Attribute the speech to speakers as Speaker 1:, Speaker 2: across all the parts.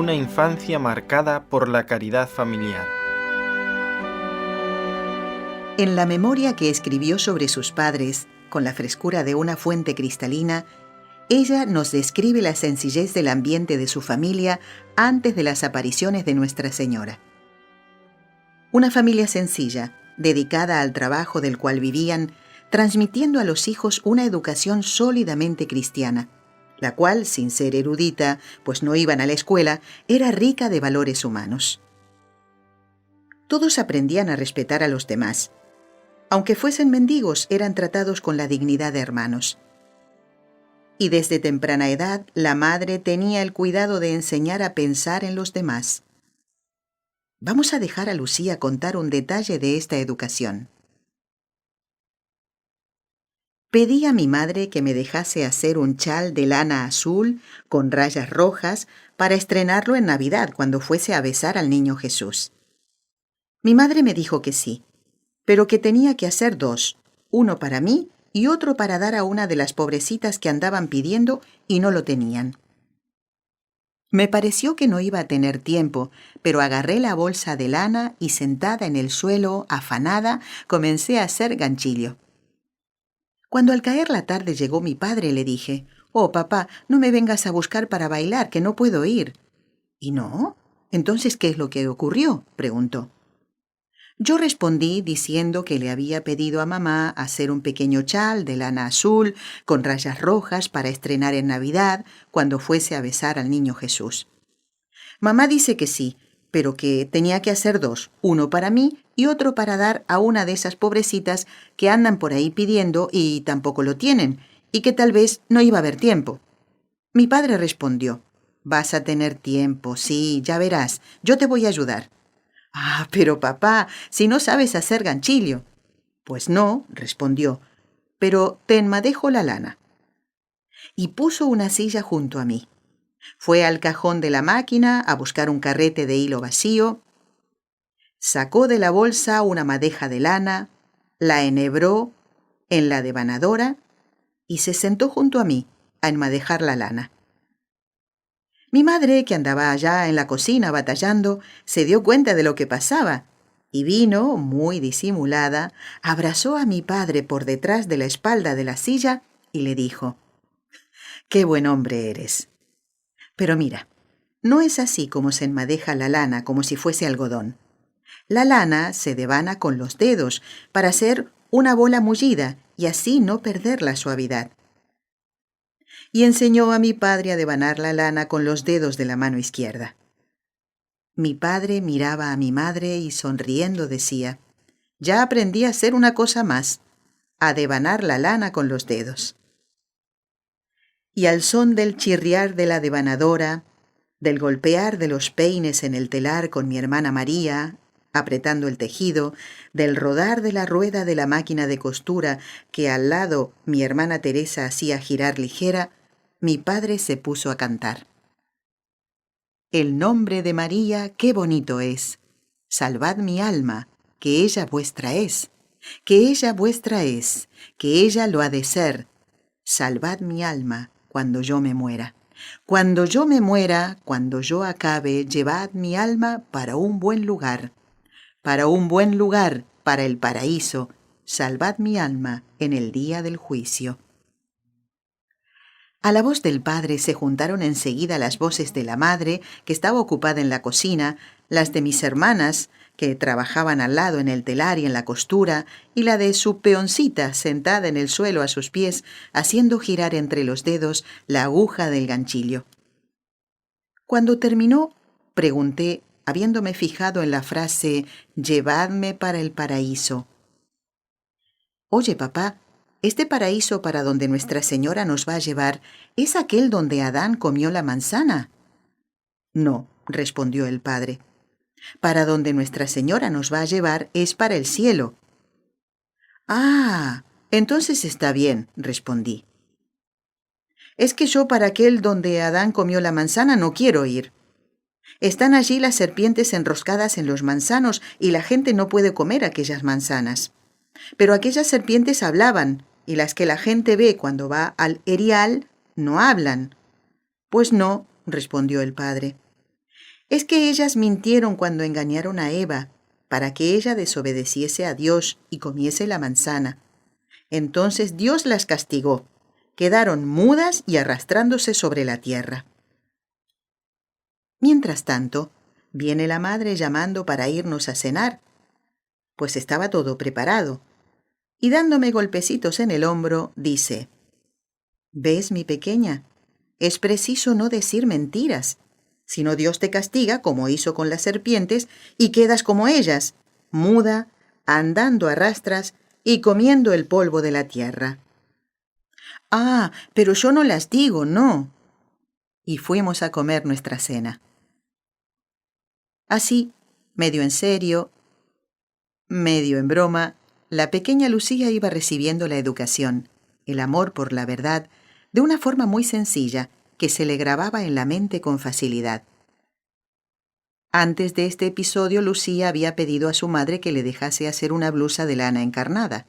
Speaker 1: una infancia marcada por la caridad familiar.
Speaker 2: En la memoria que escribió sobre sus padres, con la frescura de una fuente cristalina, ella nos describe la sencillez del ambiente de su familia antes de las apariciones de Nuestra Señora. Una familia sencilla, dedicada al trabajo del cual vivían, transmitiendo a los hijos una educación sólidamente cristiana, la cual, sin ser erudita, pues no iban a la escuela, era rica de valores humanos. Todos aprendían a respetar a los demás. Aunque fuesen mendigos, eran tratados con la dignidad de hermanos. Y desde temprana edad, la madre tenía el cuidado de enseñar a pensar en los demás. Vamos a dejar a Lucía contar un detalle de esta educación. Pedí a mi madre que me dejase hacer un chal de lana azul con rayas rojas para estrenarlo en Navidad cuando fuese a besar al niño Jesús. Mi madre me dijo que sí, pero que tenía que hacer 2, uno para mí y otro para dar a una de las pobrecitas que andaban pidiendo y no lo tenían. Me pareció que no iba a tener tiempo, pero agarré la bolsa de lana y sentada en el suelo, afanada, comencé a hacer ganchillo. Cuando al caer la tarde llegó mi padre, le dije: «Oh, papá, no me vengas a buscar para bailar, que no puedo ir». «¿Y no? Entonces, ¿qué es lo que ocurrió?», preguntó. Yo respondí diciendo que le había pedido a mamá hacer un pequeño chal de lana azul con rayas rojas para estrenar en Navidad cuando fuese a besar al niño Jesús. Mamá dice que sí, pero que tenía que hacer 2, uno para mí y otro para dar a una de esas pobrecitas que andan por ahí pidiendo y tampoco lo tienen, y que tal vez no iba a haber tiempo. Mi padre respondió: «Vas a tener tiempo, sí, ya verás, yo te voy a ayudar». «Ah, pero papá, si no sabes hacer ganchillo». «Pues no», respondió, «pero te enmadejo la lana». Y puso una silla junto a mí. Fue al cajón de la máquina a buscar un carrete de hilo vacío, sacó de la bolsa una madeja de lana, la enhebró en la devanadora y se sentó junto a mí a enmadejar la lana. Mi madre, que andaba allá en la cocina batallando, se dio cuenta de lo que pasaba y vino, muy disimulada, abrazó a mi padre por detrás de la espalda de la silla y le dijo: «Qué buen hombre eres. Pero mira, no es así como se enmadeja la lana como si fuese algodón. La lana se devana con los dedos para hacer una bola mullida y así no perder la suavidad». Y enseñó a mi padre a devanar la lana con los dedos de la mano izquierda. Mi padre miraba a mi madre y sonriendo decía: «Ya aprendí a hacer una cosa más, a devanar la lana con los dedos». Y al son del chirriar de la devanadora, del golpear de los peines en el telar con mi hermana María, apretando el tejido, del rodar de la rueda de la máquina de costura que al lado mi hermana Teresa hacía girar ligera, mi padre se puso a cantar: «El nombre de María qué bonito es. Salvad mi alma, que ella vuestra es. Que ella vuestra es, que ella lo ha de ser. Salvad mi alma cuando yo me muera. Cuando yo me muera, cuando yo acabe, llevad mi alma para un buen lugar. Para un buen lugar, para el paraíso. Salvad mi alma en el día del juicio». A la voz del padre se juntaron enseguida las voces de la madre, que estaba ocupada en la cocina, las de mis hermanas, que trabajaban al lado en el telar y en la costura, y la de su peoncita sentada en el suelo a sus pies, haciendo girar entre los dedos la aguja del ganchillo. Cuando terminó, pregunté, habiéndome fijado en la frase «llevadme para el paraíso». «Oye, papá, ¿este paraíso para donde Nuestra Señora nos va a llevar es aquel donde Adán comió la manzana?» «No», respondió el padre. «Para donde Nuestra Señora nos va a llevar es para el cielo». «Ah, entonces está bien», respondí. «Es que yo para aquel donde Adán comió la manzana no quiero ir. Están allí las serpientes enroscadas en los manzanos y la gente no puede comer aquellas manzanas. Pero aquellas serpientes hablaban, y las que la gente ve cuando va al erial no hablan». «Pues no», respondió el padre. Es que ellas mintieron cuando engañaron a Eva, para que ella desobedeciese a Dios y comiese la manzana. Entonces Dios las castigó. Quedaron mudas y arrastrándose sobre la tierra. Mientras tanto, viene la madre llamando para irnos a cenar, pues estaba todo preparado, y dándome golpecitos en el hombro, dice: «¿Ves, mi pequeña? Es preciso no decir mentiras, si no Dios te castiga como hizo con las serpientes y quedas como ellas, muda, andando a rastras y comiendo el polvo de la tierra». «Ah, pero yo no las digo, no». Y fuimos a comer nuestra cena. Así, medio en serio, medio en broma, la pequeña Lucía iba recibiendo la educación, el amor por la verdad, de una forma muy sencilla que se le grababa en la mente con facilidad. Antes de este episodio, Lucía había pedido a su madre que le dejase hacer una blusa de lana encarnada.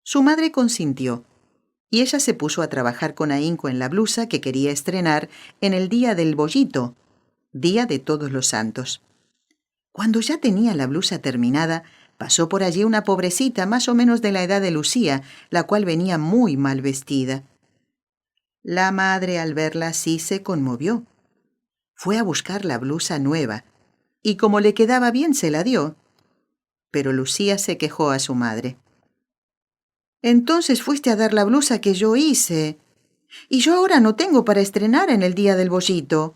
Speaker 2: Su madre consintió, y ella se puso a trabajar con ahínco en la blusa que quería estrenar en el día del Bollito, Día de Todos los Santos. Cuando ya tenía la blusa terminada, pasó por allí una pobrecita más o menos de la edad de Lucía, la cual venía muy mal vestida. La madre, al verla así, se conmovió. Fue a buscar la blusa nueva, y como le quedaba bien, se la dio. Pero Lucía se quejó a su madre. «Entonces fuiste a dar la blusa que yo hice, y yo ahora no tengo para estrenar en el día del Bollito».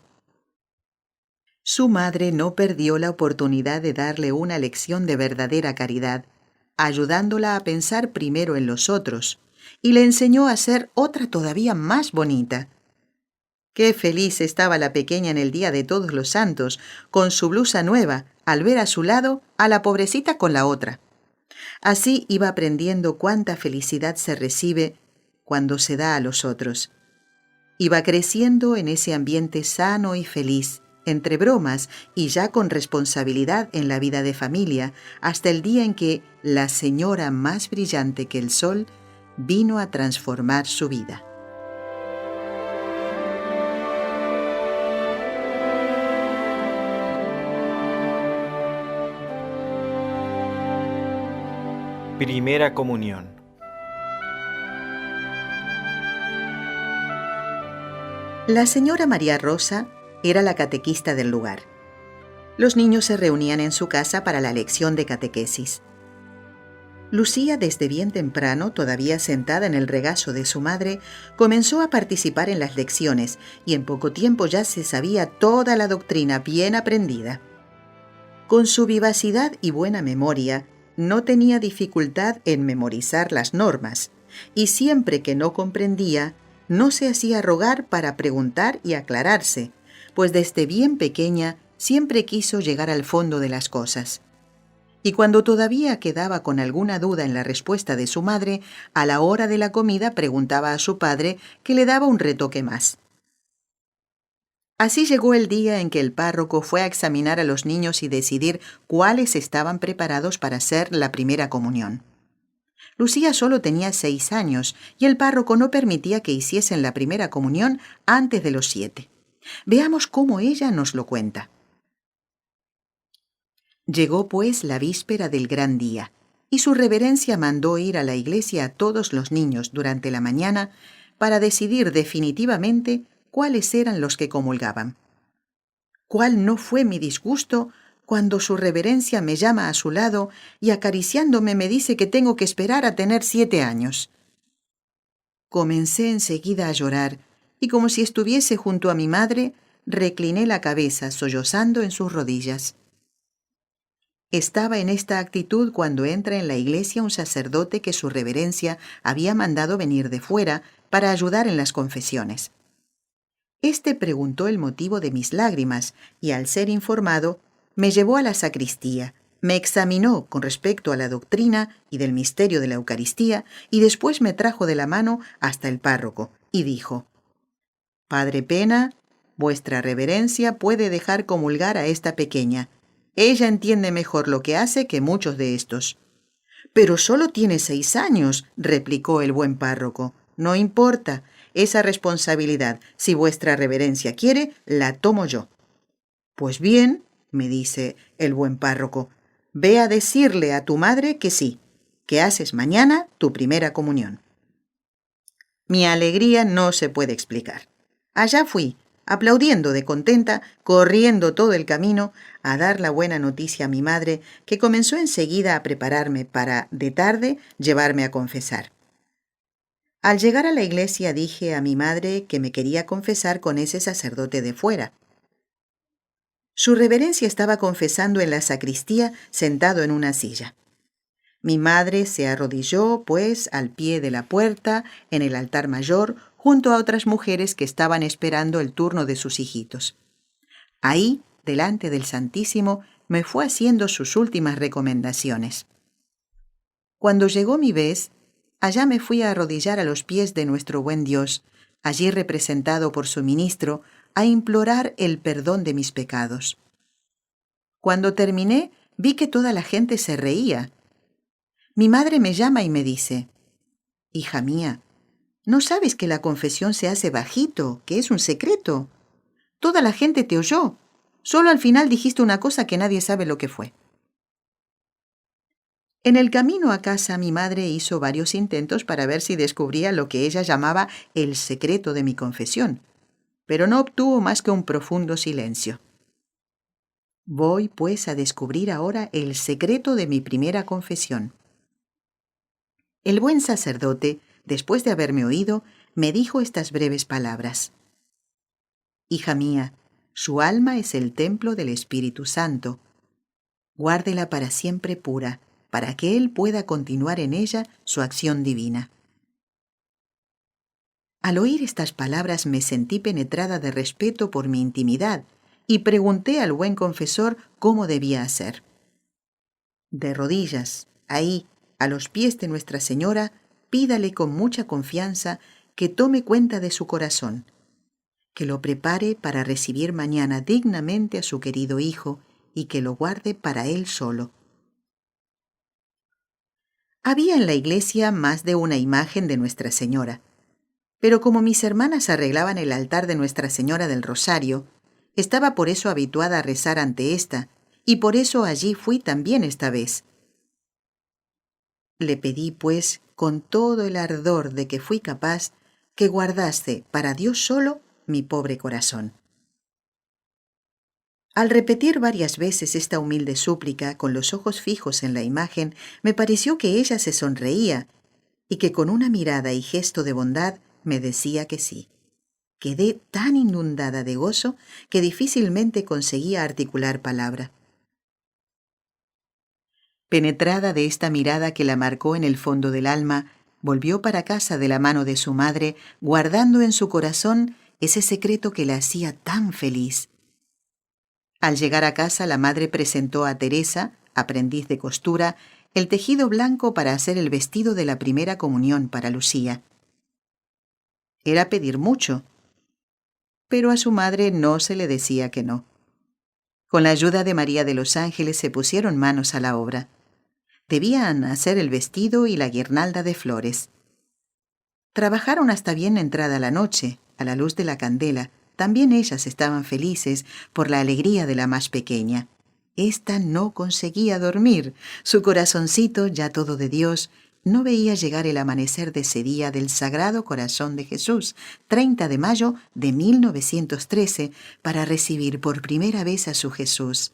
Speaker 2: Su madre no perdió la oportunidad de darle una lección de verdadera caridad, ayudándola a pensar primero en los otros, y le enseñó a hacer otra todavía más bonita. Qué feliz estaba la pequeña en el día de Todos los Santos, con su blusa nueva, al ver a su lado a la pobrecita con la otra. Así iba aprendiendo cuánta felicidad se recibe cuando se da a los otros. Iba creciendo en ese ambiente sano y feliz, entre bromas y ya con responsabilidad en la vida de familia, hasta el día en que la señora más brillante que el sol vino a transformar su vida.
Speaker 1: Primera comunión.
Speaker 2: La señora María Rosa era la catequista del lugar. Los niños se reunían en su casa para la lección de catequesis. Lucía, desde bien temprano, todavía sentada en el regazo de su madre, comenzó a participar en las lecciones y en poco tiempo ya se sabía toda la doctrina bien aprendida. Con su vivacidad y buena memoria, no tenía dificultad en memorizar las normas, y siempre que no comprendía, no se hacía rogar para preguntar y aclararse, pues desde bien pequeña siempre quiso llegar al fondo de las cosas. Y cuando todavía quedaba con alguna duda en la respuesta de su madre, a la hora de la comida preguntaba a su padre, que le daba un retoque más. Así llegó el día en que el párroco fue a examinar a los niños y decidir cuáles estaban preparados para hacer la primera comunión. Lucía solo tenía 6 años y el párroco no permitía que hiciesen la primera comunión antes de los 7. Veamos cómo ella nos lo cuenta. Llegó pues la víspera del gran día, y su reverencia mandó ir a la iglesia a todos los niños durante la mañana para decidir definitivamente cuáles eran los que comulgaban. ¿Cuál no fue mi disgusto cuando su reverencia me llama a su lado y acariciándome me dice que tengo que esperar a tener 7 años? Comencé enseguida a llorar, y como si estuviese junto a mi madre, recliné la cabeza sollozando en sus rodillas. Estaba en esta actitud cuando entra en la iglesia un sacerdote que su reverencia había mandado venir de fuera para ayudar en las confesiones. Este preguntó el motivo de mis lágrimas y, al ser informado, me llevó a la sacristía, me examinó con respecto a la doctrina y del misterio de la Eucaristía y después me trajo de la mano hasta el párroco y dijo: «Padre Pena, vuestra reverencia puede dejar comulgar a esta pequeña. Ella entiende mejor lo que hace que muchos de estos». «Pero solo tiene 6 años», replicó el buen párroco. «No importa. Esa responsabilidad, si vuestra reverencia quiere, la tomo yo». Pues bien, me dice el buen párroco, ve a decirle a tu madre que sí, que haces mañana tu primera comunión. Mi alegría no se puede explicar. Allá fui, aplaudiendo de contenta, corriendo todo el camino a dar la buena noticia a mi madre, que comenzó enseguida a prepararme para, de tarde, llevarme a confesar. Al llegar a la iglesia dije a mi madre que me quería confesar con ese sacerdote de fuera. Su reverencia estaba confesando en la sacristía sentado en una silla. Mi madre se arrodilló, pues, al pie de la puerta, en el altar mayor, junto a otras mujeres que estaban esperando el turno de sus hijitos. Ahí, delante del Santísimo, me fue haciendo sus últimas recomendaciones. Cuando llegó mi vez, allá me fui a arrodillar a los pies de nuestro buen Dios, allí representado por su ministro, a implorar el perdón de mis pecados. Cuando terminé, vi que toda la gente se reía. Mi madre me llama y me dice: «Hija mía, ¿no sabes que la confesión se hace bajito, que es un secreto? Toda la gente te oyó. Solo al final dijiste una cosa que nadie sabe lo que fue». En el camino a casa, mi madre hizo varios intentos para ver si descubría lo que ella llamaba el secreto de mi confesión, pero no obtuvo más que un profundo silencio. Voy, pues, a descubrir ahora el secreto de mi primera confesión. El buen sacerdote, después de haberme oído, me dijo estas breves palabras: «Hija mía, su alma es el templo del Espíritu Santo. Guárdela para siempre pura, para que Él pueda continuar en ella su acción divina». Al oír estas palabras me sentí penetrada de respeto por mi intimidad y pregunté al buen confesor cómo debía hacer. De rodillas, ahí, a los pies de Nuestra Señora, pídale con mucha confianza que tome cuenta de su corazón, que lo prepare para recibir mañana dignamente a su querido hijo y que lo guarde para él solo. Había en la iglesia más de una imagen de Nuestra Señora, pero como mis hermanas arreglaban el altar de Nuestra Señora del Rosario, estaba por eso habituada a rezar ante ésta, y por eso allí fui también esta vez. Le pedí, pues, con todo el ardor de que fui capaz, que guardase para Dios solo mi pobre corazón. Al repetir varias veces esta humilde súplica con los ojos fijos en la imagen, me pareció que ella se sonreía y que con una mirada y gesto de bondad me decía que sí. Quedé tan inundada de gozo que difícilmente conseguía articular palabra. Penetrada de esta mirada que la marcó en el fondo del alma, volvió para casa de la mano de su madre, guardando en su corazón ese secreto que la hacía tan feliz. Al llegar a casa, la madre presentó a Teresa, aprendiz de costura, el tejido blanco para hacer el vestido de la primera comunión para Lucía. Era pedir mucho, pero a su madre no se le decía que no. Con la ayuda de María de los Ángeles se pusieron manos a la obra. Debían hacer el vestido y la guirnalda de flores. Trabajaron hasta bien entrada la noche, a la luz de la candela. También ellas estaban felices por la alegría de la más pequeña. Esta no conseguía dormir. Su corazoncito, ya todo de Dios, no veía llegar el amanecer de ese día del Sagrado Corazón de Jesús, 30 de mayo de 1913, para recibir por primera vez a su Jesús.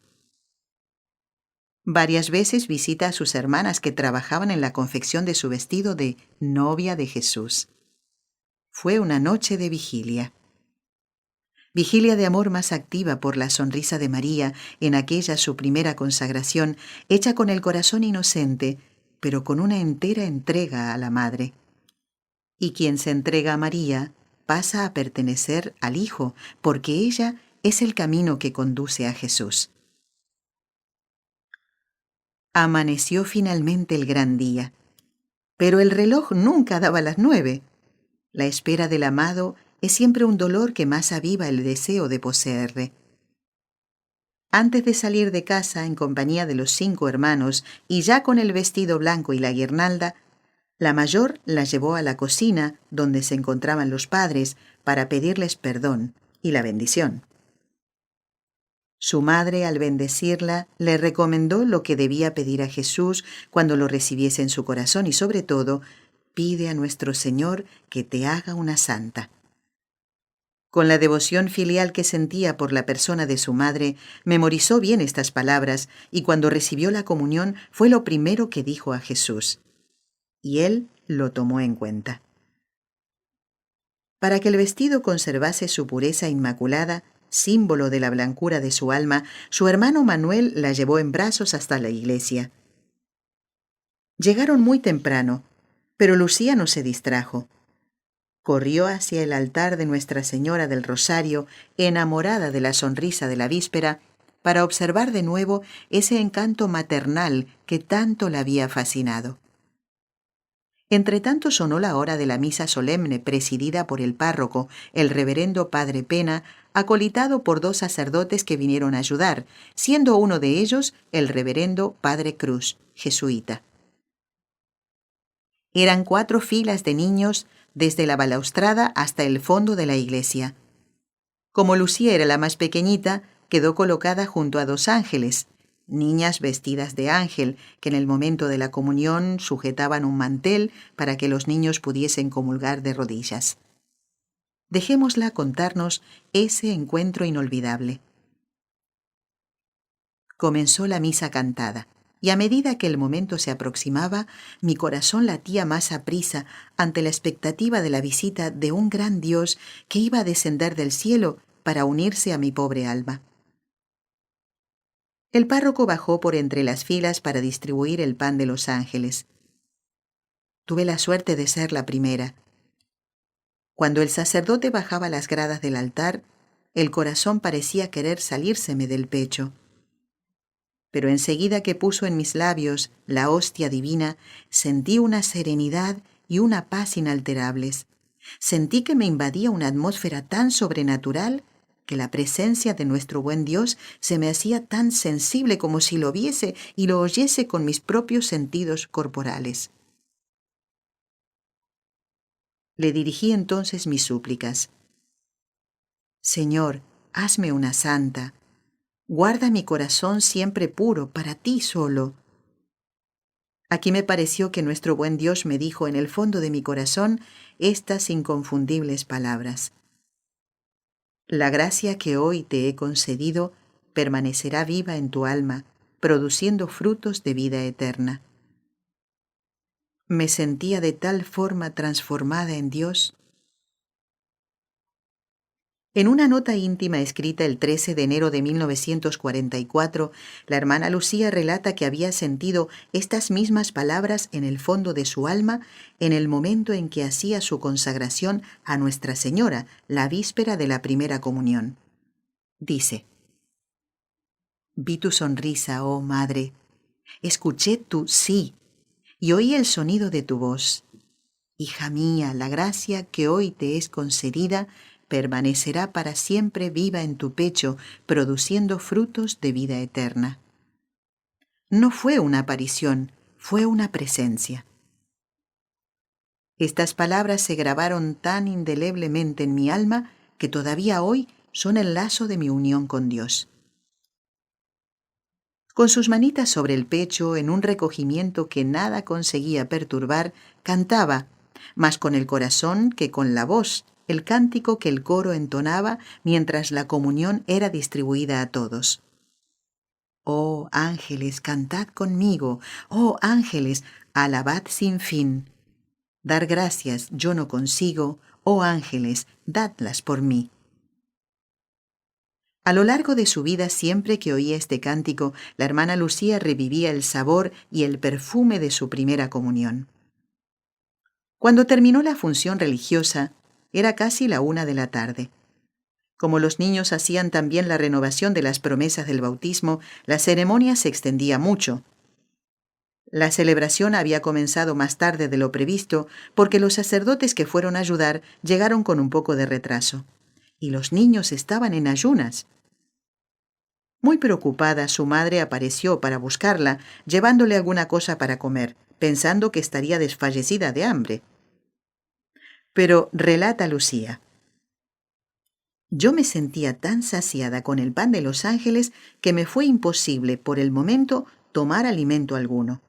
Speaker 2: Varias veces visita a sus hermanas que trabajaban en la confección de su vestido de novia de Jesús. Fue una noche de vigilia. Vigilia de amor más activa por la sonrisa de María en aquella su primera consagración, hecha con el corazón inocente, pero con una entera entrega a la Madre. Y quien se entrega a María pasa a pertenecer al Hijo, porque ella es el camino que conduce a Jesús. Amaneció finalmente el gran día, pero el reloj nunca daba las 9. La espera del amado es siempre un dolor que más aviva el deseo de poseerle. Antes de salir de casa en compañía de los 5 hermanos y ya con el vestido blanco y la guirnalda, la mayor la llevó a la cocina donde se encontraban los padres para pedirles perdón y la bendición. Su madre, al bendecirla, le recomendó lo que debía pedir a Jesús cuando lo recibiese en su corazón y, sobre todo, pide a nuestro Señor que te haga una santa. Con la devoción filial que sentía por la persona de su madre, memorizó bien estas palabras y cuando recibió la comunión fue lo primero que dijo a Jesús. Y él lo tomó en cuenta. Para que el vestido conservase su pureza inmaculada, símbolo de la blancura de su alma, su hermano Manuel la llevó en brazos hasta la iglesia. Llegaron muy temprano, pero Lucía no se distrajo. Corrió hacia el altar de Nuestra Señora del Rosario, enamorada de la sonrisa de la víspera, para observar de nuevo ese encanto maternal que tanto la había fascinado. Entretanto sonó la hora de la misa solemne presidida por el párroco, el reverendo Padre Pena, acolitado por 2 sacerdotes que vinieron a ayudar, siendo uno de ellos el reverendo Padre Cruz, jesuita. Eran 4 filas de niños desde la balaustrada hasta el fondo de la iglesia. Como Lucía era la más pequeñita, quedó colocada junto a 2 ángeles, niñas vestidas de ángel, que en el momento de la comunión sujetaban un mantel para que los niños pudiesen comulgar de rodillas. Dejémosla contarnos ese encuentro inolvidable. Comenzó la misa cantada, y a medida que el momento se aproximaba, mi corazón latía más aprisa ante la expectativa de la visita de un gran Dios que iba a descender del cielo para unirse a mi pobre alma. El párroco bajó por entre las filas para distribuir el pan de los ángeles. Tuve la suerte de ser la primera. Cuando el sacerdote bajaba las gradas del altar, el corazón parecía querer salírseme del pecho. Pero enseguida que puso en mis labios la hostia divina, sentí una serenidad y una paz inalterables. Sentí que me invadía una atmósfera tan sobrenatural que la presencia de nuestro buen Dios se me hacía tan sensible como si lo viese y lo oyese con mis propios sentidos corporales. Le dirigí entonces mis súplicas. Señor, hazme una santa. Guarda mi corazón siempre puro para ti solo. Aquí me pareció que nuestro buen Dios me dijo en el fondo de mi corazón estas inconfundibles palabras. La gracia que hoy te he concedido permanecerá viva en tu alma, produciendo frutos de vida eterna. Me sentía de tal forma transformada en Dios. En una nota íntima escrita el 13 de enero de 1944, la hermana Lucía relata que había sentido estas mismas palabras en el fondo de su alma en el momento en que hacía su consagración a Nuestra Señora, la víspera de la primera comunión. Dice: Vi tu sonrisa, oh Madre, escuché tu sí y oí el sonido de tu voz. Hija mía, la gracia que hoy te es concedida permanecerá para siempre viva en tu pecho, produciendo frutos de vida eterna. No fue una aparición, fue una presencia. Estas palabras se grabaron tan indeleblemente en mi alma que todavía hoy son el lazo de mi unión con Dios. Con sus manitas sobre el pecho, en un recogimiento que nada conseguía perturbar, cantaba, más con el corazón que con la voz, el cántico que el coro entonaba mientras la comunión era distribuida a todos. Oh ángeles, cantad conmigo, oh ángeles, alabad sin fin. Dar gracias yo no consigo, oh ángeles, dadlas por mí. A lo largo de su vida, siempre que oía este cántico, la hermana Lucía revivía el sabor y el perfume de su primera comunión. Cuando terminó la función religiosa, era casi la 1 de la tarde. Como los niños hacían también la renovación de las promesas del bautismo, la ceremonia se extendía mucho. La celebración había comenzado más tarde de lo previsto porque los sacerdotes que fueron a ayudar llegaron con un poco de retraso. Y los niños estaban en ayunas. Muy preocupada, su madre apareció para buscarla, llevándole alguna cosa para comer, pensando que estaría desfallecida de hambre. Pero relata Lucía: Yo me sentía tan saciada con el pan de los ángeles que me fue imposible por el momento tomar alimento alguno.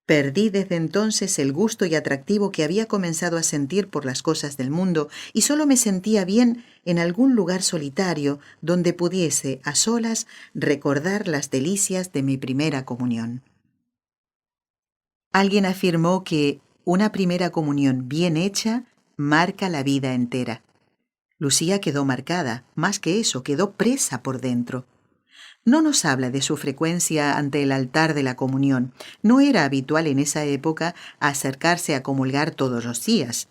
Speaker 2: Perdí desde entonces el gusto y atractivo que había comenzado a sentir por las cosas del mundo y solo me sentía bien en algún lugar solitario donde pudiese, a solas, recordar las delicias de mi primera comunión. Alguien afirmó que una primera comunión bien hecha marca la vida entera. Lucía quedó marcada, más que eso, quedó presa por dentro. No nos habla de su frecuencia ante el altar de la comunión. No era habitual en esa época acercarse a comulgar todos los días.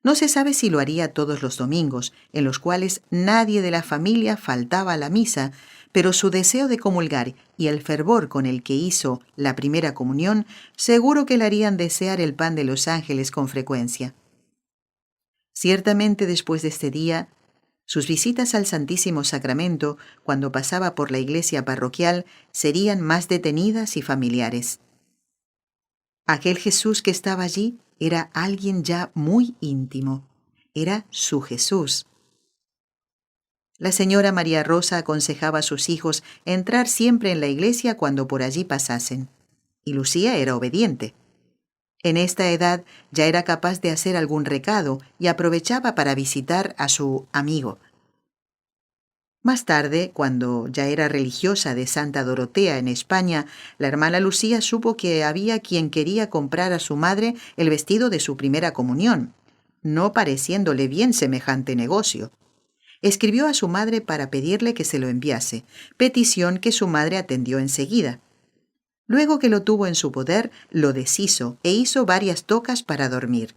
Speaker 2: No se sabe si lo haría todos los domingos, en los cuales nadie de la familia faltaba a la misa, pero su deseo de comulgar y el fervor con el que hizo la primera comunión seguro que le harían desear el pan de los ángeles con frecuencia. Ciertamente después de este día, sus visitas al Santísimo Sacramento, cuando pasaba por la iglesia parroquial, serían más detenidas y familiares. Aquel Jesús que estaba allí era alguien ya muy íntimo. Era su Jesús. La señora María Rosa aconsejaba a sus hijos entrar siempre en la iglesia cuando por allí pasasen. Y Lucía era obediente. En esta edad ya era capaz de hacer algún recado y aprovechaba para visitar a su amigo. Más tarde, cuando ya era religiosa de Santa Dorotea en España, la hermana Lucía supo que había quien quería comprar a su madre el vestido de su primera comunión, no pareciéndole bien semejante negocio. Escribió a su madre para pedirle que se lo enviase, petición que su madre atendió enseguida. Luego que lo tuvo en su poder, lo deshizo e hizo varias tocas para dormir.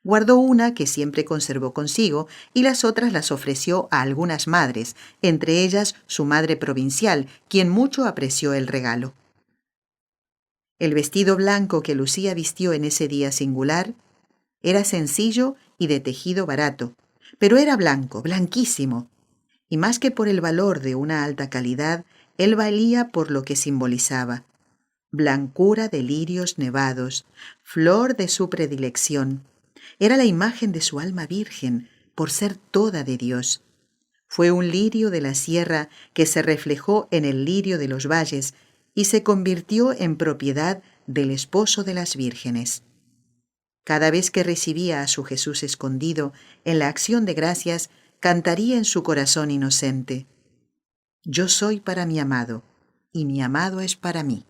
Speaker 2: Guardó una que siempre conservó consigo y las otras las ofreció a algunas madres, entre ellas su madre provincial, quien mucho apreció el regalo. El vestido blanco que Lucía vistió en ese día singular era sencillo y de tejido barato, pero era blanco, blanquísimo, y más que por el valor de una alta calidad, él valía por lo que simbolizaba: blancura de lirios nevados, flor de su predilección. Era la imagen de su alma virgen, por ser toda de Dios. Fue un lirio de la sierra que se reflejó en el lirio de los valles y se convirtió en propiedad del esposo de las vírgenes. Cada vez que recibía a su Jesús escondido, en la acción de gracias, cantaría en su corazón inocente: Yo soy para mi amado, y mi amado es para mí.